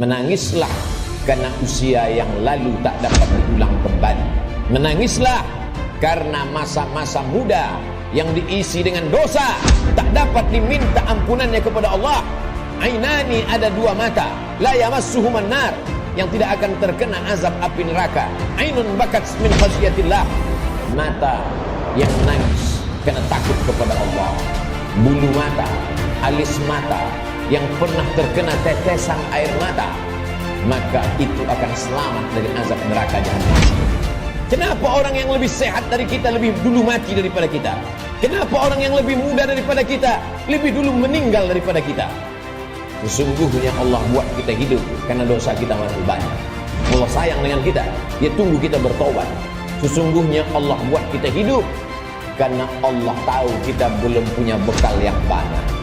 Menangislah karena usia yang lalu tak dapat diulang kembali. Menangislah karena masa-masa muda yang diisi dengan dosa tak dapat diminta ampunannya kepada Allah. Ainani, ada dua mata, la yamassuhuman nar, yang tidak akan terkena azab api neraka. Ainun bakat min khasyatillah, mata yang menangis karena takut kepada Allah. Bulu mata, alis mata yang pernah terkena tetesan air mata, maka itu akan selamat dari azab neraka jahanam. Kenapa orang yang lebih sehat dari kita lebih dulu mati daripada kita? Kenapa orang yang lebih muda daripada kita lebih dulu meninggal daripada kita? Sesungguhnya Allah buat kita hidup karena dosa kita masih banyak. Allah sayang dengan kita, Dia tunggu kita bertobat. Sesungguhnya Allah buat kita hidup karena Allah tahu kita belum punya bekal yang banyak.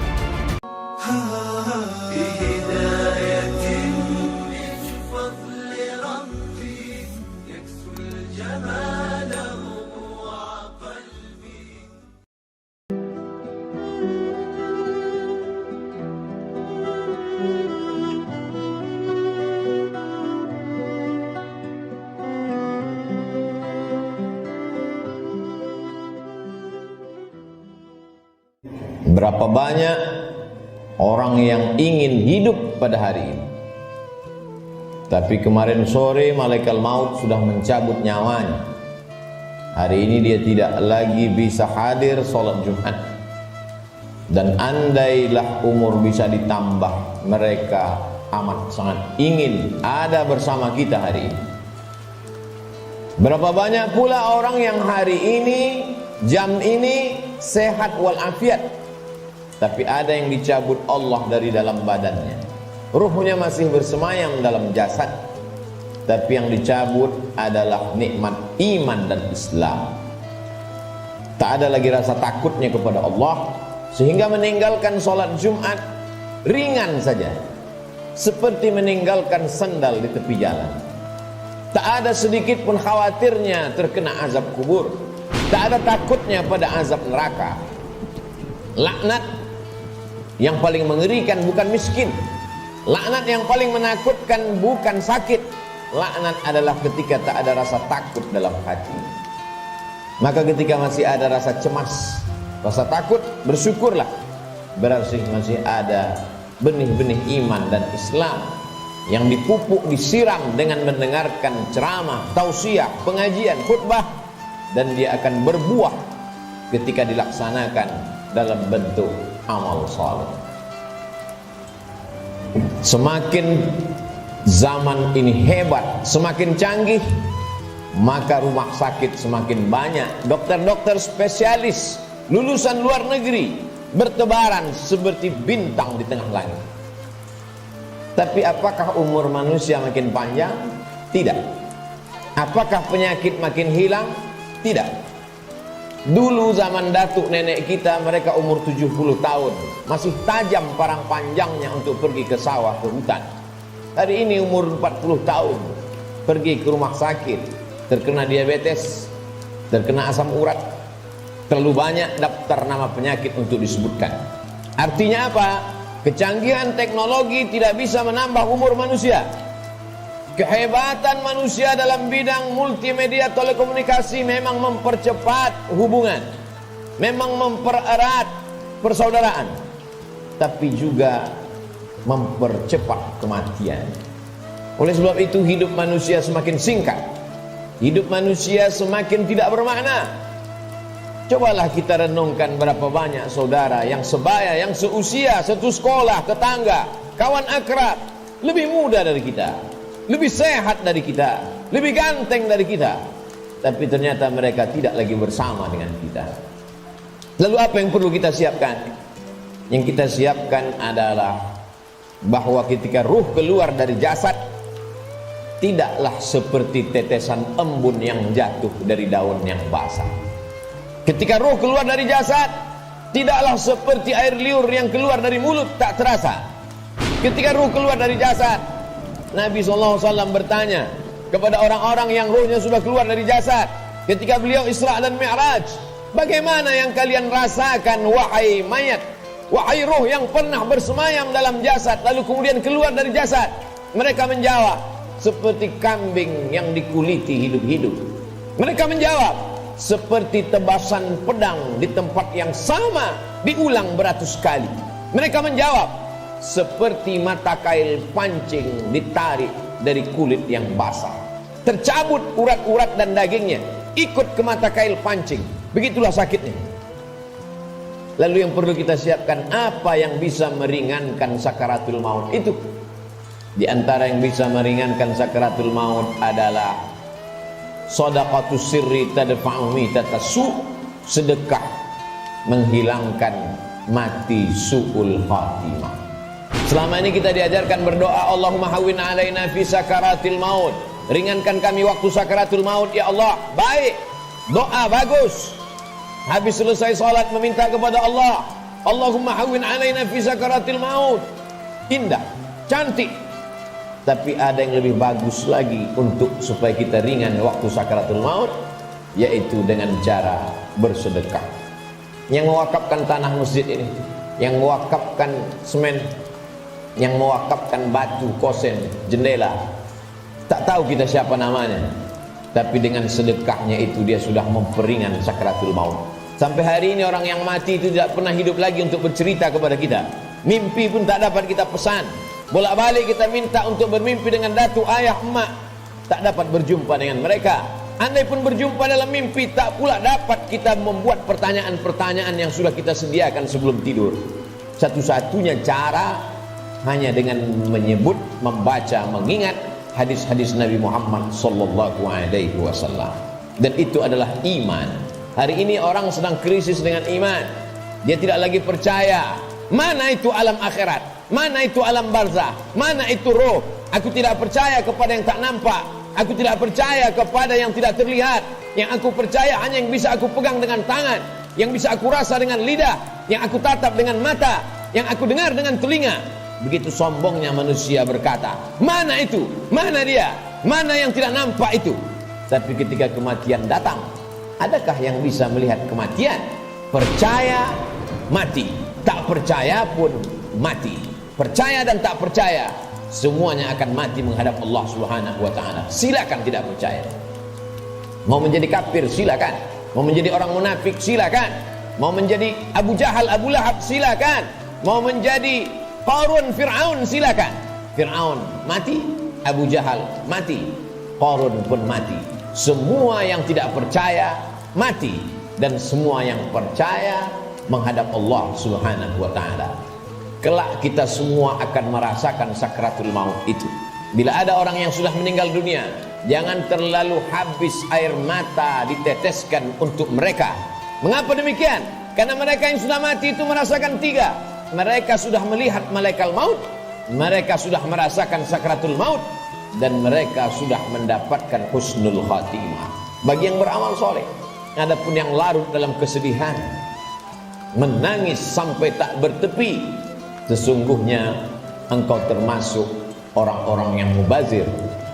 Berapa banyak orang yang ingin hidup pada hari ini, tapi kemarin sore malaikat maut sudah mencabut nyawanya. Hari ini dia tidak lagi bisa hadir sholat Jumat. Dan andailah umur bisa ditambah, mereka amat sangat ingin ada bersama kita hari ini. Berapa banyak pula orang yang hari ini, jam ini sehat walafiat, tapi ada yang dicabut Allah dari dalam badannya. Ruhnya masih bersemayam dalam jasad, tapi yang dicabut adalah nikmat iman dan Islam. Tak ada lagi rasa takutnya kepada Allah, sehingga meninggalkan sholat Jumat ringan saja, seperti meninggalkan sandal di tepi jalan. Tak ada sedikit pun khawatirnya terkena azab kubur, tak ada takutnya pada azab neraka. Laknat yang paling mengerikan bukan miskin, laknat yang paling menakutkan bukan sakit. Laknat adalah ketika tak ada rasa takut dalam hati. Maka ketika masih ada rasa cemas, rasa takut, bersyukurlah, berarti masih ada benih-benih iman dan Islam yang dipupuk, disiram dengan mendengarkan ceramah, tausiah, pengajian, khutbah, dan dia akan berbuah ketika dilaksanakan dalam bentuk amal saleh. Semakin zaman ini hebat, semakin canggih, maka rumah sakit semakin banyak, dokter-dokter spesialis lulusan luar negeri bertebaran seperti bintang di tengah langit. Tapi apakah umur manusia makin panjang? Tidak. Apakah penyakit makin hilang? Tidak. Dulu zaman datuk nenek kita, mereka umur 70 tahun, masih tajam parang panjangnya untuk pergi ke sawah, ke hutan. Hari ini umur 40 tahun, pergi ke rumah sakit, terkena diabetes, terkena asam urat, terlalu banyak daftar nama penyakit untuk disebutkan. Artinya apa? Kecanggihan teknologi tidak bisa menambah umur manusia. Kehebatan manusia dalam bidang multimedia telekomunikasi memang mempercepat hubungan, memang mempererat persaudaraan, tapi juga mempercepat kematian. Oleh sebab itu hidup manusia semakin singkat, hidup manusia semakin tidak bermakna. Cobalah kita renungkan berapa banyak saudara yang sebaya, yang seusia, satu sekolah, tetangga, kawan akrab, lebih muda dari kita, lebih sehat dari kita, lebih ganteng dari kita, tapi ternyata mereka tidak lagi bersama dengan kita. Lalu apa yang perlu kita siapkan? Yang kita siapkan adalah bahwa ketika ruh keluar dari jasad, tidaklah seperti tetesan embun yang jatuh dari daun yang basah. Ketika ruh keluar dari jasad, tidaklah seperti air liur yang keluar dari mulut tak terasa. Ketika ruh keluar dari jasad, Nabi SAW bertanya kepada orang-orang yang ruhnya sudah keluar dari jasad ketika beliau Isra dan Mi'raj, bagaimana yang kalian rasakan wahai mayat, wahai ruh yang pernah bersemayam dalam jasad lalu kemudian keluar dari jasad? Mereka menjawab seperti kambing yang dikuliti hidup-hidup. Mereka menjawab seperti tebasan pedang di tempat yang sama diulang beratus kali. Mereka menjawab seperti mata kail pancing ditarik dari kulit yang basah. Tercabut urat-urat dan dagingnya, ikut ke mata kail pancing. Begitulah sakitnya. Lalu yang perlu kita siapkan, apa yang bisa meringankan sakaratul maut itu? Di antara yang bisa meringankan sakaratul maut adalah shadaqatus sirri tadfa'u mitatasu, sedekah menghilangkan mati su'ul khatimah. Selama ini kita diajarkan berdoa, Allahumma hawwin alaina fi sakaratil maut, ringankan kami waktu sakaratul maut ya Allah. Baik, doa bagus. Habis selesai salat meminta kepada Allah, Allahumma hawwin alaina fi sakaratil maut. Indah, cantik. Tapi ada yang lebih bagus lagi untuk supaya kita ringan waktu sakaratul maut, yaitu dengan cara bersedekah. Yang mewakafkan tanah masjid ini, yang mewakafkan semen, yang mewakafkan batu, kosen, jendela, tak tahu kita siapa namanya, tapi dengan sedekahnya itu dia sudah memperingan sakaratul maut. Sampai hari ini orang yang mati itu tidak pernah hidup lagi untuk bercerita kepada kita. Mimpi pun tak dapat kita pesan. Bolak-balik kita minta untuk bermimpi dengan datuk, ayah, emak, tak dapat berjumpa dengan mereka. Andai pun berjumpa dalam mimpi, tak pula dapat kita membuat pertanyaan-pertanyaan yang sudah kita sediakan sebelum tidur. Satu-satunya cara hanya dengan menyebut, membaca, mengingat hadis-hadis Nabi Muhammad sallallahu alaihi wasallam. Dan itu adalah iman. Hari ini orang sedang krisis dengan iman. Dia tidak lagi percaya. Mana itu alam akhirat? Mana itu alam barzah? Mana itu roh? Aku tidak percaya kepada yang tak nampak. Aku tidak percaya kepada yang tidak terlihat. Yang aku percaya hanya yang bisa aku pegang dengan tangan, yang bisa aku rasa dengan lidah, yang aku tatap dengan mata, yang aku dengar dengan telinga. Begitu sombongnya manusia berkata, mana itu? Mana dia? Mana yang tidak nampak itu? Tapi ketika kematian datang, adakah yang bisa melihat kematian? Percaya, mati. Tak percaya pun mati. Percaya dan tak percaya, semuanya akan mati menghadap Allah Subhanahu wa ta'ala. Silakan tidak percaya. Mau menjadi kafir, silakan. Mau menjadi orang munafik, silakan. Mau menjadi Abu Jahal, Abu Lahab, silakan. Mau menjadi Qarun, Fir'aun, silakan. Fir'aun mati, Abu Jahal mati, Qarun pun mati. Semua yang tidak percaya mati, dan semua yang percaya menghadap Allah Subhanahu wa ta'ala. Kelak kita semua akan merasakan sakratul maut itu. Bila ada orang yang sudah meninggal dunia, jangan terlalu habis air mata diteteskan untuk mereka. Mengapa demikian? Karena mereka yang sudah mati itu merasakan tiga. Mereka sudah melihat malaikat maut, mereka sudah merasakan sakratul maut, dan mereka sudah mendapatkan husnul khatimah. Bagi yang beramal soleh. Adapun yang larut dalam kesedihan, menangis sampai tak bertepi, sesungguhnya engkau termasuk orang-orang yang mubazir.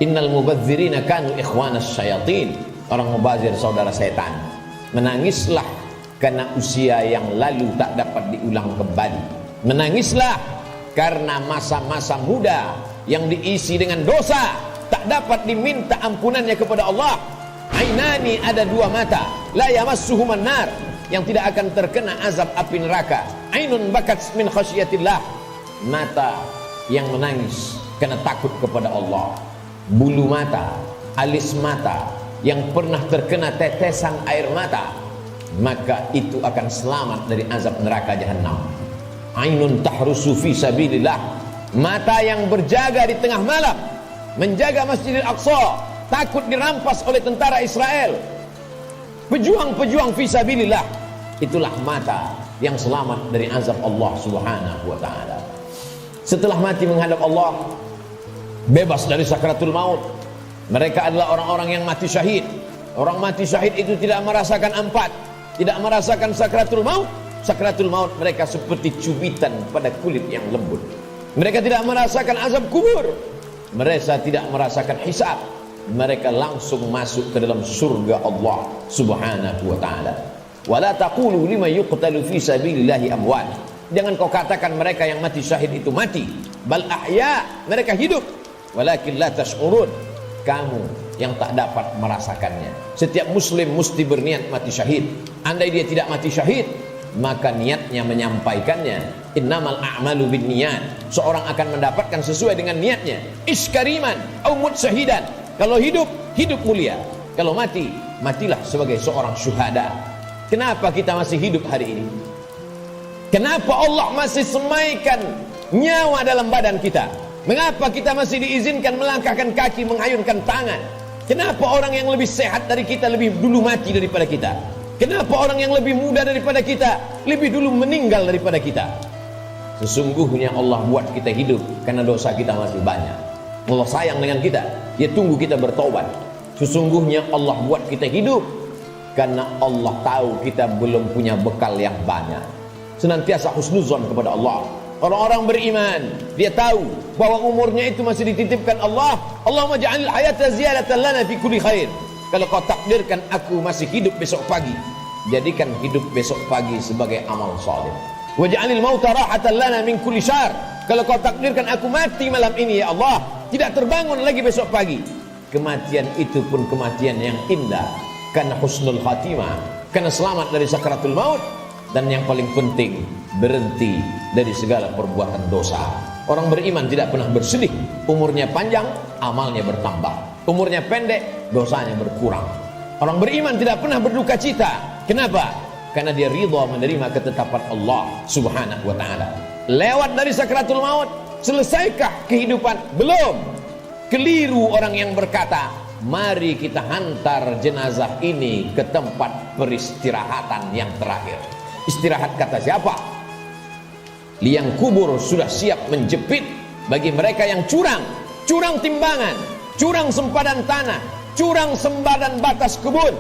Innal mubazirina kanu ikhwanas syayatin. Orang mubazir saudara setan. Menangislah karena usia yang lalu tak dapat diulang kembali. Menangislah karena masa-masa muda yang diisi dengan dosa tak dapat diminta ampunannya kepada Allah. Ainani, ada dua mata, la yamassuhuman nar, yang tidak akan terkena azab api neraka. Ainun bakat min khasyatillah, mata yang menangis karena takut kepada Allah. Bulu mata, alis mata yang pernah terkena tetesan air mata, maka itu akan selamat dari azab neraka jahanam. Ainun tahrusu fi sabilillah, mata yang berjaga di tengah malam, menjaga Masjidil Aqsa, takut dirampas oleh tentara Israel. Pejuang-pejuang fi sabilillah, itulah mata yang selamat dari azab Allah Subhanahu wa ta'ala. Setelah mati menghadap Allah, bebas dari sakratul maut. Mereka adalah orang-orang yang mati syahid. Orang mati syahid itu tidak merasakan empat, tidak merasakan sakratul maut. Sakratul maut mereka seperti cubitan pada kulit yang lembut. Mereka tidak merasakan azab kubur, mereka tidak merasakan hisab. Mereka langsung masuk ke dalam surga Allah Subhanahu wa ta'ala. Wala taqulu liman yuqtalu fi sabilillahi amwat. Jangan kau katakan mereka yang mati syahid itu mati. Bal ahya, mereka hidup. walakin la tash'urun. Kamu yang tak dapat merasakannya. Setiap muslim mesti berniat mati syahid. Andai dia tidak mati syahid, maka niatnya menyampaikannya. Innamal a'malu binniyat. Seorang akan mendapatkan sesuai dengan niatnya. Iskariman au mut syahidan. Kalau hidup, hidup mulia. Kalau mati, matilah sebagai seorang syuhada. Kenapa kita masih hidup hari ini? Kenapa Allah masih semaikan nyawa dalam badan kita? Mengapa kita masih diizinkan melangkahkan kaki, mengayunkan tangan? Kenapa orang yang lebih sehat dari kita lebih dulu mati daripada kita? Kenapa orang yang lebih muda daripada kita lebih dulu meninggal daripada kita? Sesungguhnya Allah buat kita hidup karena dosa kita masih banyak. Allah sayang dengan kita, Dia tunggu kita bertobat. Sesungguhnya Allah buat kita hidup karena Allah tahu kita belum punya bekal yang banyak. Senantiasa husnuzon kepada Allah. Orang-orang beriman, dia tahu bahwa umurnya itu masih dititipkan Allah. Allahumma ja'alil hayata ziyadatan lana fi kulli khair. Kalau kau takdirkan aku masih hidup besok pagi, jadikan hidup besok pagi sebagai amal saleh. Wa ja'alil mauta rahatan lana min kulli syarr. Kalau kau takdirkan aku mati malam ini ya Allah, tidak terbangun lagi besok pagi, kematian itu pun kematian yang indah, karena husnul khatimah, karena selamat dari sakaratul maut. Dan yang paling penting, berhenti dari segala perbuatan dosa. Orang beriman tidak pernah bersedih. Umurnya panjang, amalnya bertambah. Umurnya pendek, dosanya berkurang. Orang beriman tidak pernah berduka cita. Kenapa? Karena dia ridha menerima ketetapan Allah subhanahu wa ta'ala. Lewat dari sakratul maut, selesaikah kehidupan? Belum. Keliru orang yang berkata, mari kita hantar jenazah ini ke tempat peristirahatan yang terakhir. Istirahat kata siapa? Liang kubur sudah siap menjepit bagi mereka yang curang. Curang timbangan, curang sempadan tanah, curang sempadan batas kebun.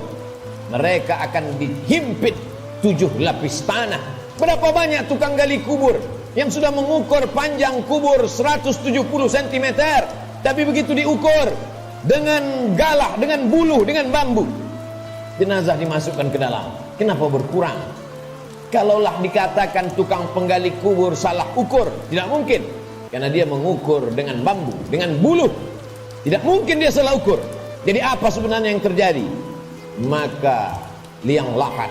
Mereka akan dihimpit 7 lapis tanah. Berapa banyak tukang gali kubur yang sudah mengukur panjang kubur 170 cm, tapi begitu diukur dengan galah, dengan buluh, dengan bambu, jenazah dimasukkan ke dalam. Kenapa berkurang? Kalaulah dikatakan tukang penggali kubur salah ukur, tidak mungkin, karena dia mengukur dengan bambu, dengan buluh. Tidak mungkin dia salah ukur. Jadi apa sebenarnya yang terjadi? Maka liang lahat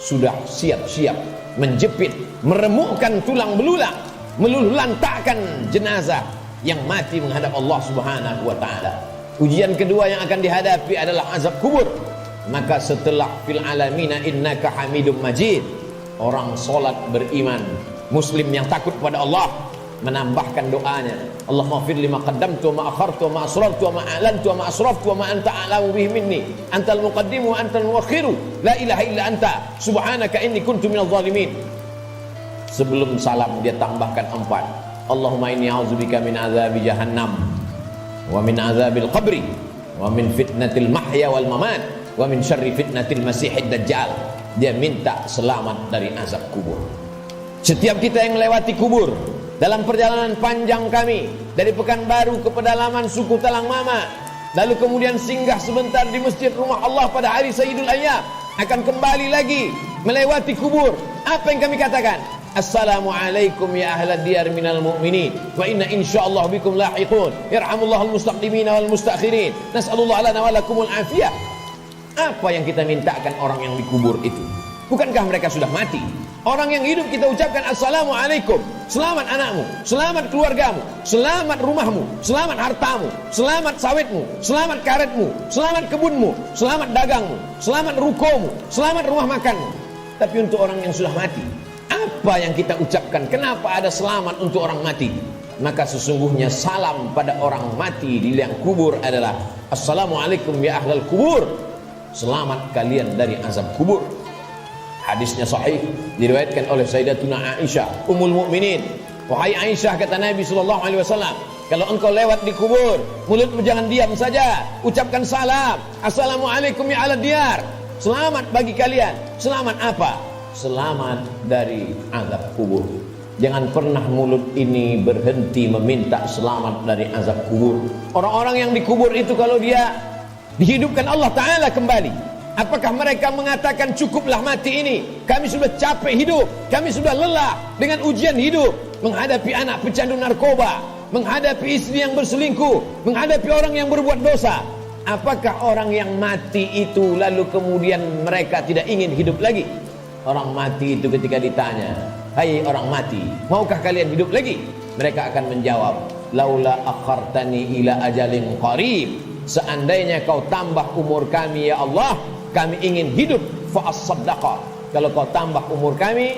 sudah siap-siap menjepit, meremukkan tulang belulang, meluluhlantakkan jenazah yang mati menghadap Allah subhanahu wa ta'ala. Ujian kedua yang akan dihadapi adalah azab kubur. Maka setelah fil alamina innaka hamidum majid, orang solat beriman, muslim yang takut pada Allah, menambahkan doanya, Allahumma fir lima qaddamtu wa ma akhartu wa ma asrartu wa ma a'lantu wa ma asraftu wa ma anta a'lamu bihi minni antal muqaddimu wa antal muakhiru la ilaha illa anta subhanaka inni kuntu minadh dhalimin. Sebelum salam dia tambahkan 4, Allahumma inni a'udzubika min azabi jahannam wa min azabil qabri wa min fitnatil mahya wal mamat wa min syarri fitnatil masihid dajjal. Dia minta selamat dari azab kubur. Setiap kita yang melewati kubur dalam perjalanan panjang kami dari Pekanbaru ke pedalaman suku Talang Mama, lalu kemudian singgah sebentar di masjid rumah Allah pada hari Sayyidul Ayyam, akan kembali lagi melewati kubur. Apa yang kami katakan? Assalamualaikum ya ahlad diyar minal mu'minin wa inna insyaallah bikum lahiqun yarhamullahul mustaqdimina wal mustakhirin nas'alullah lana wa lakumul afiyah. Apa yang kita mintakan orang yang dikubur itu? Bukankah mereka sudah mati? Orang yang hidup kita ucapkan Assalamualaikum, selamat anakmu, selamat keluargamu, selamat rumahmu, selamat hartamu, selamat sawitmu, selamat karetmu, selamat kebunmu, selamat dagangmu, selamat rukomu, selamat rumah makanmu. Tapi untuk orang yang sudah mati, apa yang kita ucapkan? Kenapa ada selamat untuk orang mati? Maka sesungguhnya salam pada orang mati di liang kubur adalah Assalamualaikum ya ahlal kubur, selamat kalian dari azab kubur. Hadisnya sahih, diriwayatkan oleh Sayyidatuna Aisyah Ummul Mukminin. Wahai Aisyah, kata Nabi SAW, kalau engkau lewat di kubur, mulutmu jangan diam saja, ucapkan salam, Assalamualaikum ya ahlad diyar, selamat bagi kalian. Selamat apa? Selamat dari azab kubur. Jangan pernah mulut ini berhenti meminta selamat dari azab kubur. Orang-orang yang dikubur itu kalau dia dihidupkan Allah Ta'ala kembali, apakah mereka mengatakan cukuplah mati ini, kami sudah capek hidup, kami sudah lelah dengan ujian hidup, menghadapi anak pecandu narkoba, menghadapi istri yang berselingkuh, menghadapi orang yang berbuat dosa. Apakah orang yang mati itu lalu kemudian mereka tidak ingin hidup lagi? Orang mati itu ketika ditanya, "Hai orang mati, maukah kalian hidup lagi?" Mereka akan menjawab, "Laula akhartani ila ajalin qarib." Seandainya kau tambah umur kami ya Allah, kami ingin hidup, fa as-saddaqa. Kalau kau tambah umur kami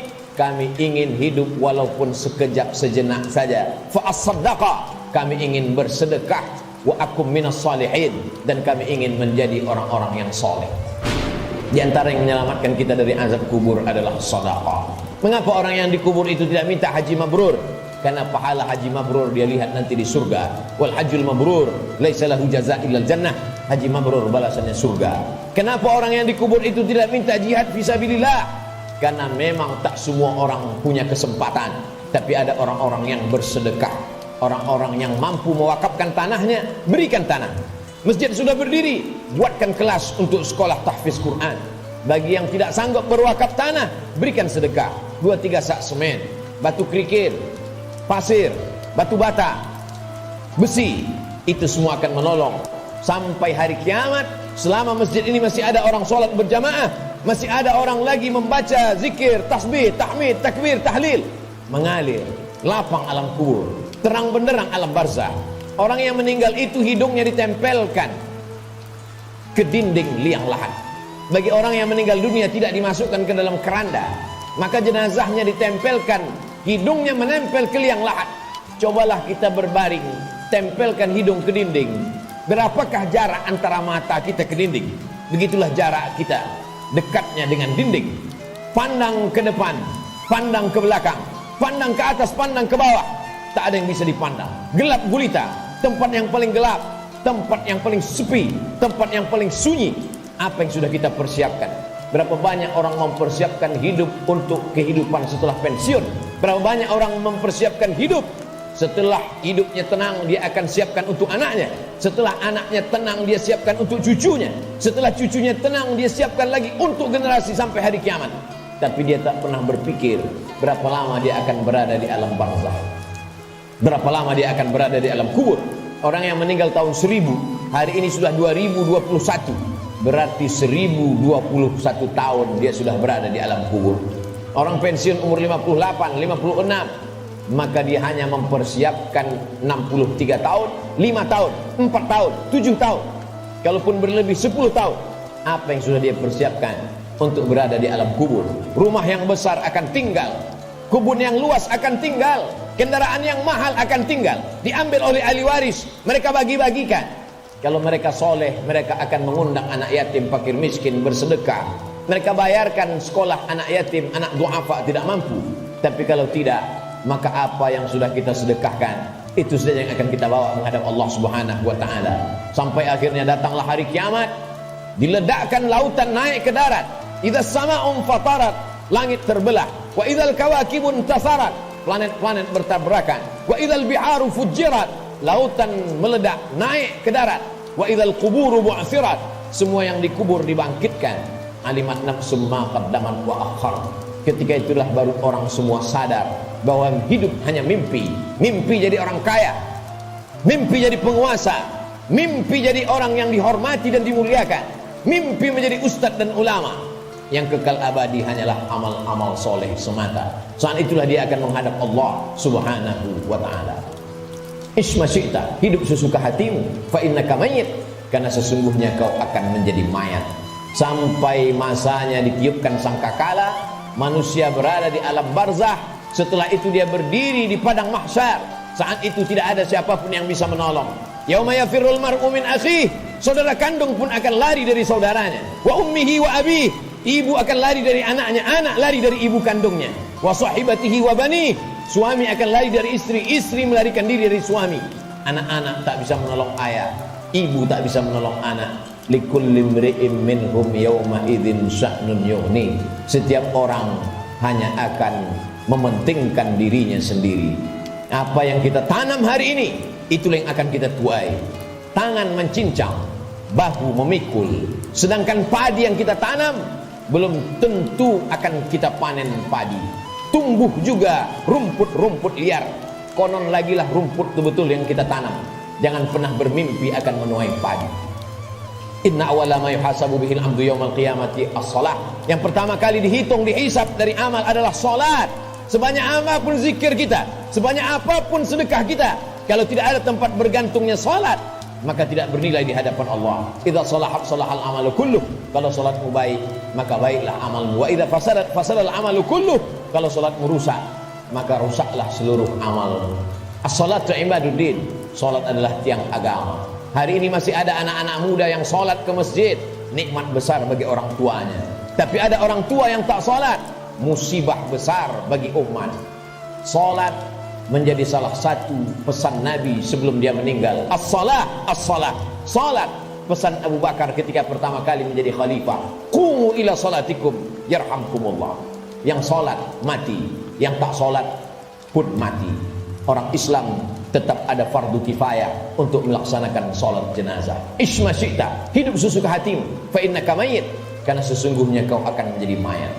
ingin hidup walaupun sekejap sejenak saja. Fa as-saddaqa, kami ingin bersedekah. Wa akum minas salihin, dan kami ingin menjadi orang-orang yang soleh. Di antara yang menyelamatkan kita dari azab kubur adalah sedekah. Mengapa orang yang dikubur itu tidak minta haji mabrur? Karena pahala haji mabrur dia lihat nanti di surga. Wal hajjul mabrur laisa lahu jazaa' illal jannah. Haji mabrur balasannya surga. Kenapa orang yang dikubur itu tidak minta jihad fisabilillah? Karena memang tak semua orang punya kesempatan, tapi ada orang-orang yang bersedekah, orang-orang yang mampu mewakafkan tanahnya, berikan tanah. Masjid sudah berdiri, buatkan kelas untuk sekolah tahfiz Quran. Bagi yang tidak sanggup berwakaf tanah, berikan sedekah. 2-3 sak semen, batu kerikil, pasir, batu bata, besi, itu semua akan menolong. Sampai hari kiamat, selama masjid ini masih ada orang sholat berjamaah, masih ada orang lagi membaca zikir, tasbih, tahmid, takbir, tahlil, mengalir lapang alam kubur, terang benderang alam barzah. Orang yang meninggal itu hidungnya ditempelkan ke dinding liang lahat. Bagi orang yang meninggal dunia tidak dimasukkan ke dalam keranda, maka jenazahnya ditempelkan, hidungnya menempel ke liang lahat. Cobalah kita berbaring, tempelkan hidung ke dinding. Berapakah jarak antara mata kita ke dinding? Begitulah jarak kita dekatnya dengan dinding. Pandang ke depan, pandang ke belakang, pandang ke atas, pandang ke bawah, tak ada yang bisa dipandang. Gelap gulita, tempat yang paling gelap, tempat yang paling sepi, tempat yang paling sunyi. Apa yang sudah kita persiapkan? Berapa banyak orang mempersiapkan hidup untuk kehidupan setelah pensiun? Berapa banyak orang mempersiapkan hidup setelah hidupnya tenang, dia akan siapkan untuk anaknya. Setelah anaknya tenang, dia siapkan untuk cucunya. Setelah cucunya tenang, dia siapkan lagi untuk generasi sampai hari kiamat. Tapi dia tak pernah berpikir berapa lama dia akan berada di alam barzakh, berapa lama dia akan berada di alam kubur. Orang yang meninggal tahun 1000, hari ini sudah 2021, berarti 1021 tahun dia sudah berada di alam kubur. Orang pensiun umur 58, 56, maka dia hanya mempersiapkan 63 tahun, 5 tahun, 4 tahun, 7 tahun. Kalaupun berlebih 10 tahun, apa yang sudah dia persiapkan untuk berada di alam kubur? Rumah yang besar akan tinggal, kebun yang luas akan tinggal, kendaraan yang mahal akan tinggal, diambil oleh ahli waris, mereka bagi-bagikan. Kalau mereka soleh, mereka akan mengundang anak yatim, fakir miskin, bersedekah. Mereka bayarkan sekolah anak yatim, anak duafa tidak mampu. Tapi kalau tidak, maka apa yang sudah kita sedekahkan, itu saja yang akan kita bawa menghadap Allah Subhanahu wa ta'ala. Sampai akhirnya datanglah hari kiamat, diledakkan lautan naik ke darat. Idza sama'un fatarat, langit terbelah. Wa idzal kawakibun tasarat, planet-planet bertabrakan. Wa idzal biharu fujirat, lautan meledak naik ke darat. Wa idzal quburu bu'thirat, semua yang dikubur dibangkitkan. Alimat nafsum ma qaddamat wa akhar. Ketika itulah baru orang semua sadar bahwa hidup hanya mimpi. Mimpi jadi orang kaya, mimpi jadi penguasa, mimpi jadi orang yang dihormati dan dimuliakan, mimpi menjadi ustadz dan ulama. Yang kekal abadi hanyalah amal-amal soleh semata. Saat itulah dia akan menghadap Allah Subhanahu wa ta'ala. Isma syi'ta, hidup sesuka hatimu, fa innaka mayyit, karena sesungguhnya kau akan menjadi mayat. Sampai masanya ditiupkan sangkakala, manusia berada di alam barzah. Setelah itu dia berdiri di padang mahsyar. Saat itu tidak ada siapapun yang bisa menolong. Yauma yafirrul mar'u min akhihi, saudara kandung pun akan lari dari saudaranya. Wa ummihi wa abihi, ibu akan lari dari anaknya, anak lari dari ibu kandungnya. Wa sahibatihi wa bani, suami akan lari dari istri, istri melarikan diri dari suami. Anak-anak tak bisa menolong ayah, ibu tak bisa menolong anak. Likulli imri'in minhum yawma idzin sya'nun yughni, setiap orang hanya akan mementingkan dirinya sendiri. Apa yang kita tanam hari ini, itulah yang akan kita tuai. Tangan mencincang, bahu memikul. Sedangkan padi yang kita tanam belum tentu akan kita panen padi. Tumbuh juga rumput-rumput liar. konon lagilah rumput itu betul yang kita tanam. Jangan pernah bermimpi akan menuai padi. Inna awwala ma yuhasabu bihil amdu yaumal qiyamati as-shalah. Yang pertama kali dihitung, dihisab dari amal adalah salat. Sebanyak apapun zikir kita, sebanyak apapun sedekah kita, kalau tidak ada tempat bergantungnya salat, maka tidak bernilai di hadapan Allah. Idza salahat salahal amalu kulluh. Kalau salatmu baik, maka baiklah amalmu. Wa idza fasadat fasadal amalu kulluh. Kalau salatmu rusak, maka rusaklah seluruh amal. As-salatu ibaduddin. Salat adalah tiang agama. Hari ini masih ada anak-anak muda yang salat ke masjid, nikmat besar bagi orang tuanya. Tapi ada orang tua yang tak salat, musibah besar bagi umat. Salat menjadi salah satu pesan Nabi sebelum dia meninggal. As-salah, as-salah. Salat, pesan Abu Bakar ketika pertama kali menjadi khalifah. Qumu ila salatikum yarhamkumullah. Yang salat mati, yang tak salat pun mati. Orang Islam tetap ada fardu kifayah untuk melaksanakan salat jenazah. Isma syi'ta, hidup sesuka hatimu, fa innaka mayyit, karena sesungguhnya kau akan menjadi mayat.